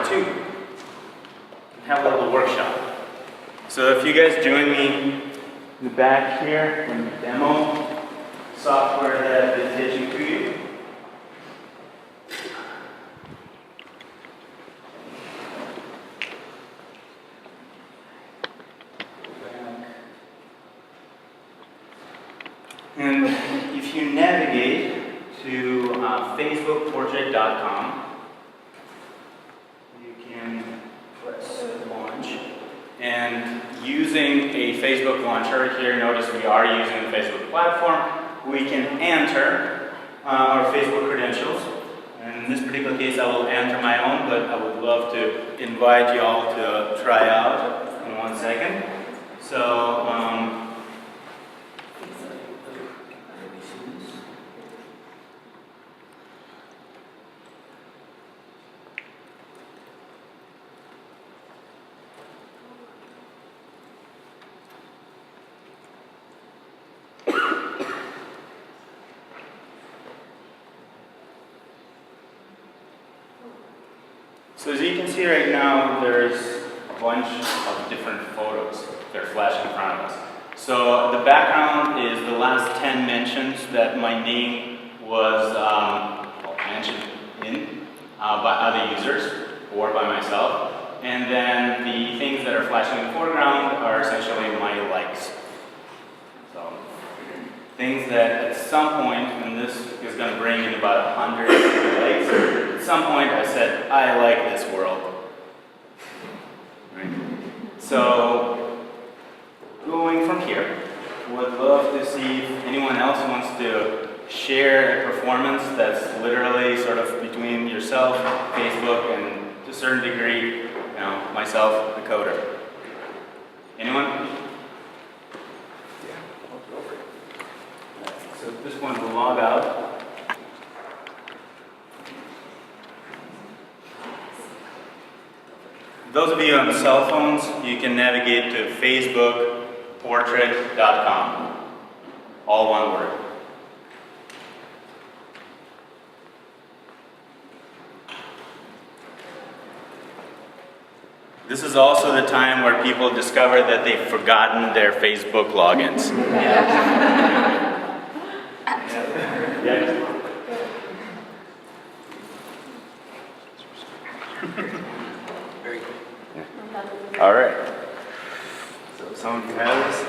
2. Have a little workshop. So if you guys join me in the back here in the demo software that I've been teaching to you. And if you navigate to facebookportrait.com, you can press launch. And using a Facebook launcher, here notice we are using the Facebook platform, we can enter our Facebook credentials. And in this particular case, I will enter my own, but I would love to invite you all to try out in 1 second. So, So as you can see right now, there's a bunch of different photos that are flashing in front of us. So the background is the last 10 mentions that my name was mentioned in by other users or by myself. And then the things that are flashing in the foreground are essentially my likes. So things that at some point, and this is going to bring in about 100 likes, at some point I said, I like this world. Right? So, going from here, would love to see if anyone else wants to share a performance that's literally sort of between yourself, Facebook, and to a certain degree, myself, the coder. Anyone? Yeah, I'll go for it. So at this point, we'll log out. Those of you on cell phones, you can navigate to facebookportrait.com. All one word. This is also the time where people discover that they've forgotten their Facebook logins. Yeah. All right. So someone who has this?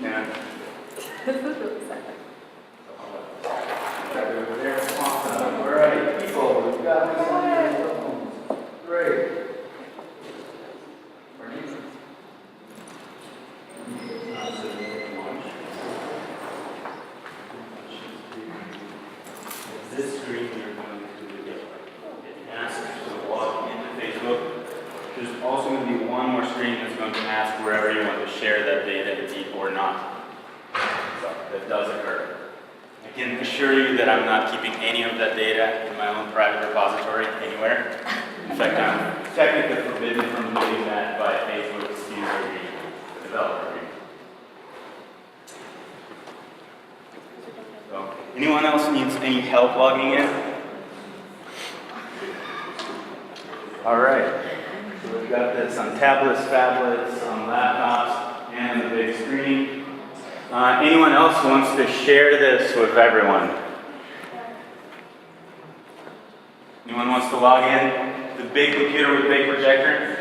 Yeah. Over there. Awesome. All right, people, we've got this on your phones. Great. This screen you're going to get asked to log into Facebook. There's also going to be one more screen that's going to ask wherever you want to share that data or not. So that does occur. I can assure you that I'm not keeping any of that data in my own private repository anywhere. In fact, I'm technically forbidden from doing that by Facebook's user developer agreement. So, anyone else needs any help logging in? All right. So we've got this on tablets, phablets, on laptops, and the big screen. Anyone else who wants to share this with everyone? Anyone wants to log in? The big computer with big projector?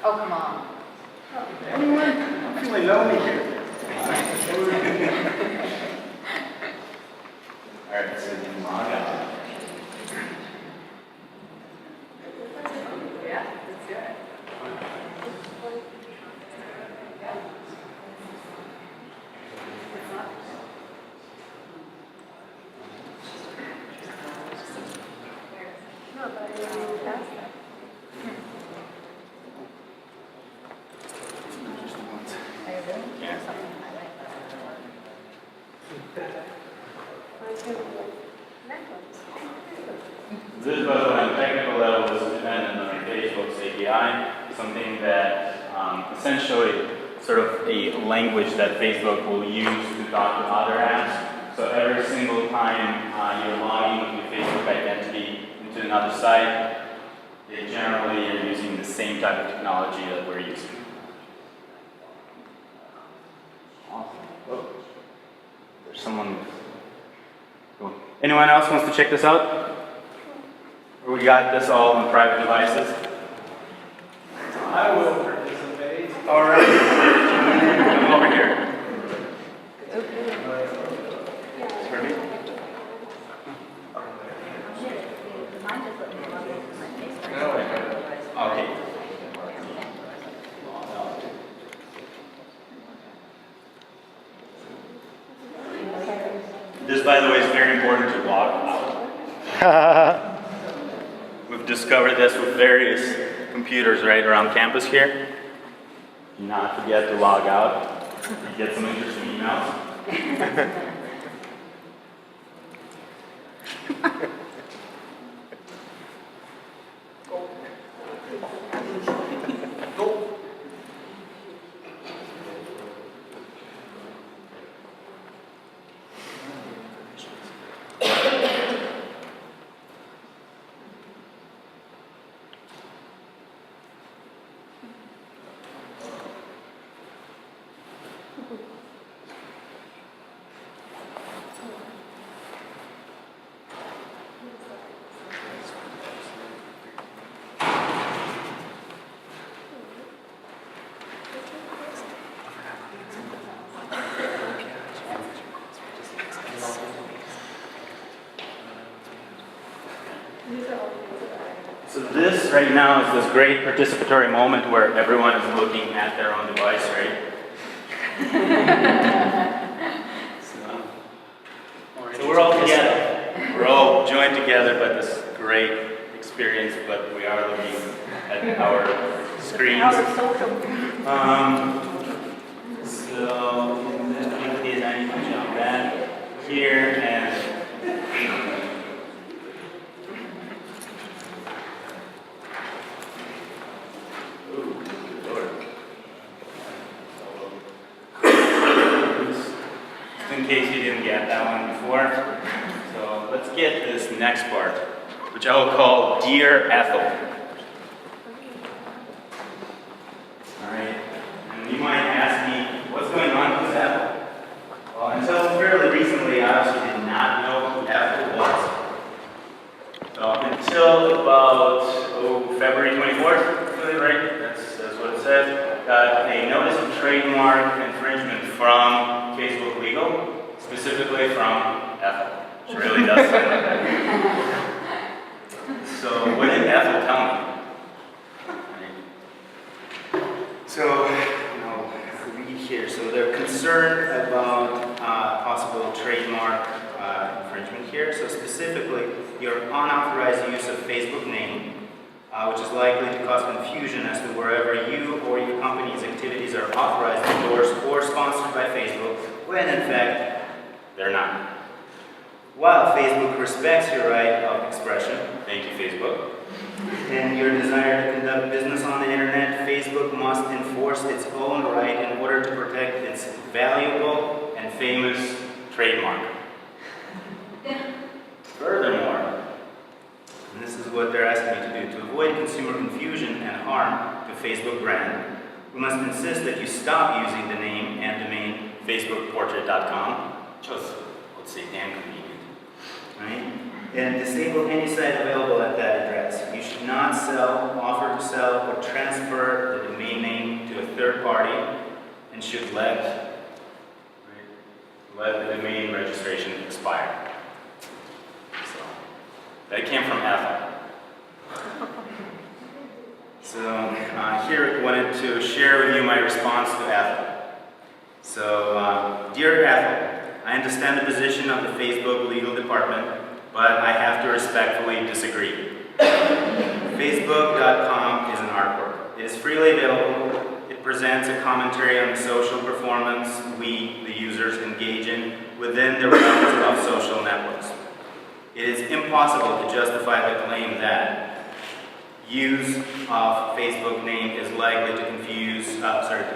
Oh, come on. Anyone? I'm feeling lonely here. All right, so you can log out. Yeah, let's do it. No, but I didn't pass that. I really? Yeah. This is both on a technical level, this is dependent on Facebook's API, something that essentially sort of a language that Facebook will use to talk to other apps. So every single time you're logging with your Facebook identity into another site, they generally are using the same type of technology that we're using. Awesome. Oh, there's someone. Cool. Anyone else wants to check this out? Or we got this all on private devices? I will participate. All right. Come over here. For me? Okay. This, by the way, is very important to log out. We've discovered this with various computers right around campus here. Do not forget to log out. You get some interesting emails. So this right now is this great participatory moment where everyone is looking at their own device, right? So we're all together. We're all joined together by this great experience, but we are looking at our screens. So in this case, I need to jump back here and in case you didn't get that one before. So let's get this next part, which I will call Dear Ethel. Alright, and you might ask me, what's going on with Ethel? Well, until fairly recently, I also did not know who Ethel was. So until about February 24th, right? That's what it says. Got a notice of trademark infringement from Facebook Legal, specifically from Ethel. She really does say that. So what did Ethel tell me? So, read here. So they're concerned about possible trademark infringement here. So specifically, your unauthorized use of Facebook name, which is likely to cause confusion as to wherever you or your company's activities are authorized, endorsed, or sponsored by Facebook, when in fact, they're not. While Facebook respects your right of expression, thank you Facebook, and your desire to conduct business on the internet, Facebook must enforce its own right in order to protect its valuable and famous trademark. Furthermore, and this is what they're asking me to do, to avoid consumer confusion and harm to Facebook brand, we must insist that you stop using the name and domain facebookportrait.com, just, let's say, damn convenient, right? And disable any site available at that address. You should not sell, offer to sell, or transfer the domain name to a third party, and should let the domain registration expire. So, that came from Ethel. So here I wanted to share with you my response to Ethel. So, dear Ethel, I understand the position of the Facebook legal department, but I have to respectfully disagree. Facebook.com is an artwork. It is freely available. It presents a commentary on the social performance we, the users, engage in within the realms of social networks. It is impossible to justify the claim that use of Facebook name is likely to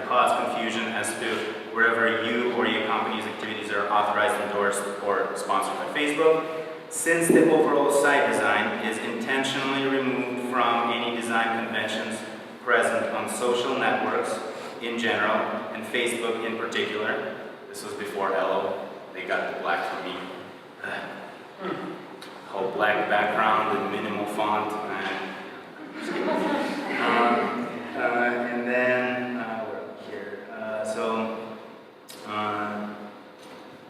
cause confusion as to wherever you or your company's activities are authorized, endorsed, or sponsored by Facebook, since the overall site design is intentionally removed from any present on social networks in general, and Facebook in particular. This was before Hello. They got the black for me. Whole black background and minimal font. And then, we're here.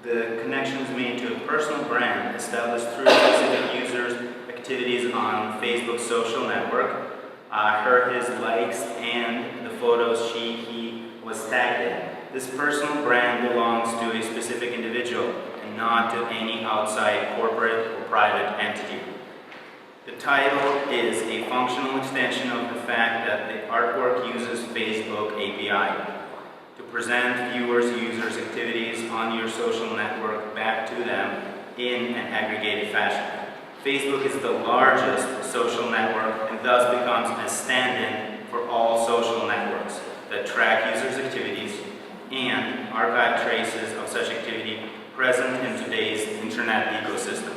The connections made to a personal brand established through specific users' activities on Facebook social network, his likes, and the photos he was tagged in. This personal brand belongs to a specific individual and not to any outside corporate or private entity. The title is a functional extension of the fact that the artwork uses Facebook API to present viewers' users' activities on your social network back to them in an aggregated fashion. Facebook is the largest social network and thus becomes a stand-in for all social networks that track users' activities and archive traces of such activity present in today's internet ecosystem.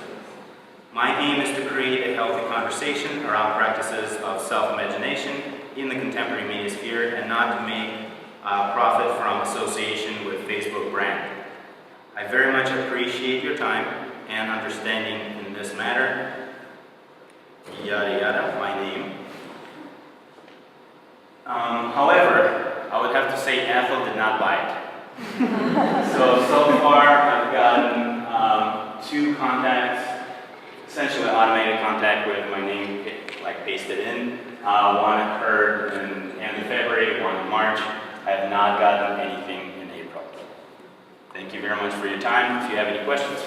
My aim is to create a healthy conversation around practices of self-imagination in the contemporary media sphere and not to make profit from association with Facebook brand. I very much appreciate your time and understanding in this matter. Yada yada, my name. However, I would have to say Ethel did not buy it. So far I've gotten 2 contacts, essentially automated contact with my name like pasted in. One occurred in end of February, one in March. I have not gotten anything in April. Thank you very much for your time. If you have any questions.